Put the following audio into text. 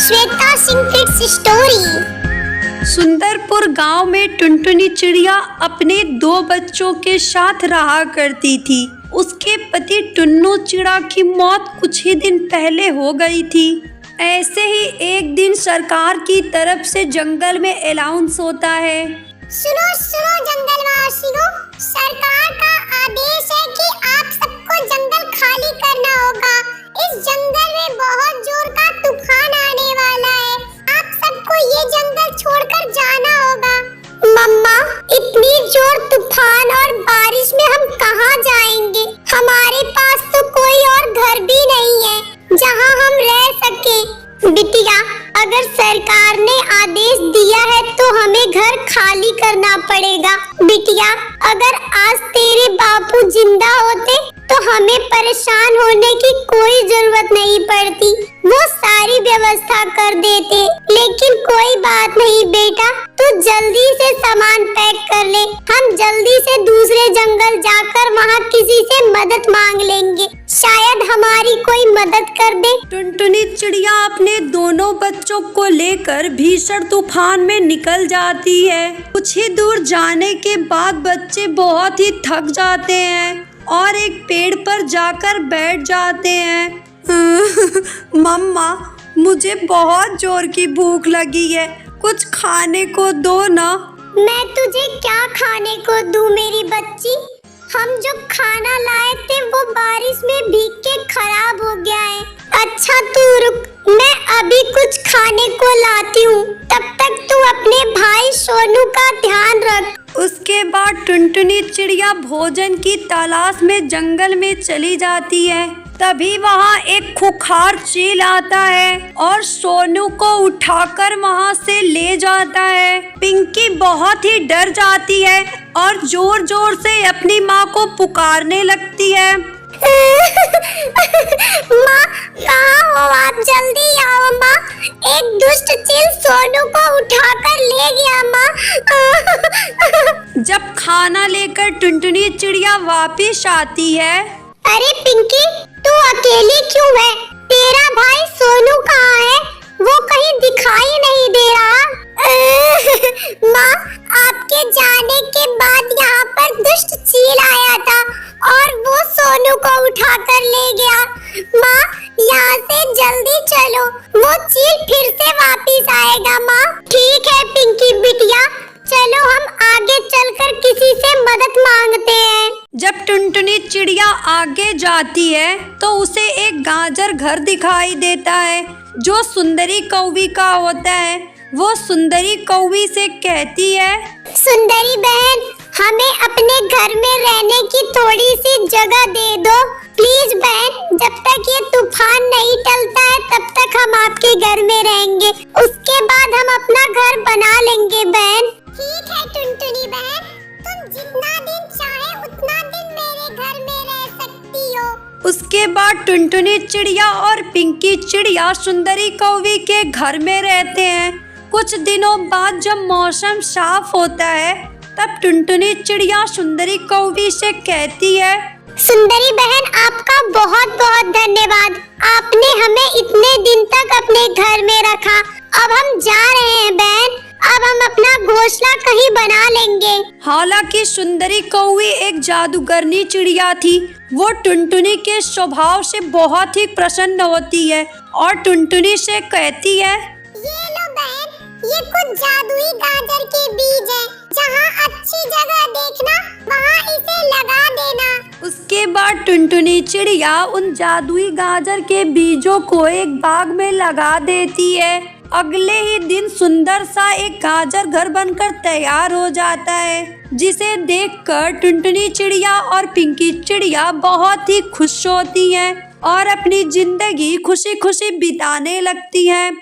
Shweta Singh kids story. Sundarpur गांव में टुनटुनी चिड़िया अपने 2 बच्चों के साथ रहा करती थी। उसके पति टुन्नू चिड़ा की मौत कुछ ही दिन पहले हो गई थी। ऐसे ही एक दिन सरकार की तरफ से जंगल में अनाउंस होता है। सुनो सुनो जंगलवासियों, सरकार का आदेश है कि आप सबको जंगल खाली करना होगा। इस जंगल में बहुत जोर का तूफान आने वाला है। आप सबको ये जंगल छोड़कर जाना होगा। मम्मा, इतनी जोर तूफान और बारिश में हम कहाँ जाएंगे? हमारे पास तो कोई और घर भी नहीं है जहाँ हम रह सके। बिटिया, अगर सरकार ने आदेश दिया है तो हमें घर खाली करना पड़ेगा। बिटिया, अगर आज तेरे बापू जिंदा होते तो हमें परेशान होने की कोई जरूरत नहीं पड़ती, वो सारी व्यवस्था कर देते। लेकिन कोई बात नहीं बेटा, तू जल्दी से सामान पैक कर ले। हम जल्दी से दूसरे जंगल जाकर वहाँ किसी से मदद मांग लेंगे, शायद हमारी कोई मदद कर दे। टुनटुनी चिड़िया अपने दोनों बच्चों को लेकर भीषण तूफान में निकल जाती है। कुछ ही दूर जाने के बाद बच्चे बहुत ही थक जाते हैं और एक पेड़ पर जाकर बैठ जाते हैं। मम्मा, मुझे बहुत जोर की भूख लगी है, कुछ खाने को दो ना। मैं तुझे क्या खाने को दूं मेरी बच्ची? हम जो खाना लाए थे वो बारिश में भीग के खराब हो गया है। अच्छा तू रुक, मैं अभी कुछ खाने को लाती हूँ, तब तक तू अपने भाई सोनू का ध्यान रख। उसके बाद टुनटुनी चिड़िया भोजन की तलाश में जंगल में चली जाती है। तभी वहाँ एक खूंखार चील आता है और सोनू को उठाकर वहाँ से ले जाता है। पिंकी बहुत ही डर जाती है और जोर जोर से अपनी माँ को पुकारने लगती है। माँ, कहाँ हो आप? जल्दी आओ माँ, एक दुष्ट चील सोनू को उठाकर ले गया माँ। जब खाना लेकर टुनटुनी चिड़िया वापिस आती है। अरे पिंकी, तू अकेली क्यों है? तेरा भाई सोनू कहाँ है? वो कहीं दिखाई नहीं दे रहा। माँ, आपके जाने के बाद यहाँ पर दुष्ट चील आया था और वो सोनू को उठाकर ले गया। माँ, यहाँ से जल्दी चलो, वो चील फिर से वापिस आएगा। माँ, ठीक है पिंकी बिटिया, चलो हम आगे चलकर किसी से मदद मांगते हैं। जब टुनटुनी चिड़िया आगे जाती है तो उसे एक गाजर घर दिखाई देता है जो सुंदरी कौवी का होता है। वो सुंदरी कौवी से कहती है, सुंदरी बहन, हमें अपने घर में रहने की थोड़ी सी जगह दे दो प्लीज बहन। जब तक ये तूफान नहीं टलता है तब तक हम आपके घर में रहेंगे, उसके बाद हम अपना घर बना लेंगे बहन। ठीक है टुनटुनी बहन, तुम जितना दिन चाहे उतना दिन मेरे घर में रह सकती हो। उसके बाद टुनटुनी चिड़िया और पिंकी चिड़िया सुंदरी कौवी के घर में रहते हैं। कुछ दिनों बाद जब मौसम साफ होता है तब टुनटुनी चिड़िया सुंदरी कौवी से कहती है, सुंदरी बहन, आपका बहुत बहुत धन्यवाद। आपने हमें इतने दिन तक अपने घर में रखा। अब हम जा रहे हैं बहन, अब हम अपना घोंसला कहीं बना लेंगे। हालांकि सुंदरी कौवी एक जादूगरनी चिड़िया थी। वो टुनटुनी के स्वभाव से बहुत ही प्रसन्न होती है और टुनटुनी से कहती है, ये लो बहन, ये कुछ जादुई गाजर के बीज हैं। जहाँ अच्छी जगह देखना वहाँ इसे लगा देना। उसके बाद टुनटुनी चिड़िया उन जादुई गाजर के बीजों को एक बाग में लगा देती है। अगले ही दिन सुंदर सा एक गाजर घर बनकर तैयार हो जाता है, जिसे देखकर टुनटुनी चिड़िया और पिंकी चिड़िया बहुत ही खुश होती हैं और अपनी जिंदगी खुशी खुशी बिताने लगती हैं।